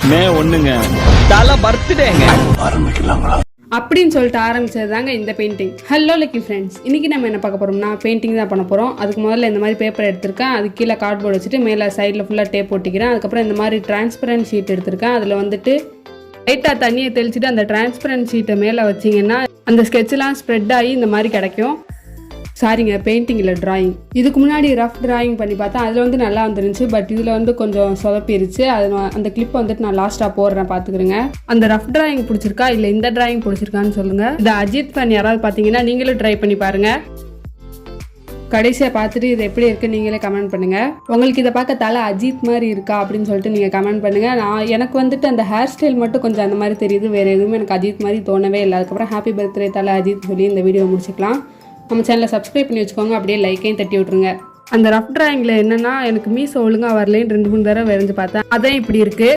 மே 1ங்க தல பர்த்டேங்க ஆரம்பிக்கலாங்களா அப்படின்னு சொல்லிட்டு ஆரம்பிச்சது தாங்க இந்த பெயிண்டிங். ஹலோ லக்கி ஃப்ரெண்ட்ஸ், இன்றைக்கி நம்ம என்ன பார்க்க போகிறோம்னா பெயிண்டிங் தான் பண்ண போகிறோம். அதுக்கு முதல்ல இந்த மாதிரி பேப்பர் எடுத்திருக்கேன், அது கீழே கார்ட்போர்டு வச்சுட்டு மேலே சைடில் ஃபுல்லாக டேப் ஒட்டிக்கிறேன். அதுக்கப்புறம் இந்த மாதிரி டிரான்ஸ்பரண்ட் ஷீட் எடுத்திருக்கேன். அதில் வந்துட்டு லைட்டாக தண்ணியை தெளிச்சுட்டு அந்த டிரான்ஸ்பரண்ட் ஷீட்டை மேலே வச்சிங்கன்னா அந்த ஸ்கெட்செலாம் ஸ்ப்ரெட் ஆகி இந்த மாதிரி கிடைக்கும். சாரிங்க, பெயிண்டிங் இல்லை, டிராயிங். இதுக்கு முன்னாடி ரஃப் டிராயிங் பண்ணி பார்த்தா அதில் வந்து நல்லா வந்துருந்துச்சு. பட் இதில் வந்து கொஞ்சம் சொதப்பிருச்சு. அது அந்த கிளிப் வந்துட்டு நான் லாஸ்ட்டாக போடுறேன், பார்த்துக்கிறேங்க. அந்த ரஃப் டிராயிங் பிடிச்சிருக்கா இல்லை இந்த டிராயிங் பிடிச்சிருக்கான்னு சொல்லுங்கள். இந்த அஜித் ஃபேன் யாராவது பார்த்தீங்கன்னா நீங்களும் ட்ரை பண்ணி பாருங்கள். கடைசியாக பார்த்துட்டு இது எப்படி இருக்குன்னு நீங்களே கமெண்ட் பண்ணுங்கள். உங்களுக்கு இதை பார்க்க தலை அஜித் மாதிரி இருக்கா அப்படின்னு சொல்லிட்டு நீங்கள் கமெண்ட் பண்ணுங்கள். எனக்கு வந்துட்டு அந்த ஹேர் ஸ்டைல் மட்டும் கொஞ்சம் அந்த மாதிரி தெரியுது, வேறு எதுவுமே எனக்கு அஜித் மாதிரி தோணவே இல்லை. அதுக்கப்புறம் ஹாப்பி பர்த்டே தலை அஜித் சொல்லி இந்த வீடியோ முடிச்சுக்கலாம். நம்ம சேனலை சப்ஸ்கிரைப் பண்ணி வச்சுக்கோங்க, அப்படியே லைக்கையும் தட்டி விட்ருங்க. அந்த ரஃப் டிராயிங்கில் என்னென்னா எனக்கு மீசை ஒழுங்காக வரலேன்னு 2-3 தடவை வரைஞ்சு பார்த்தேன், அதான் இப்படி இருக்குது.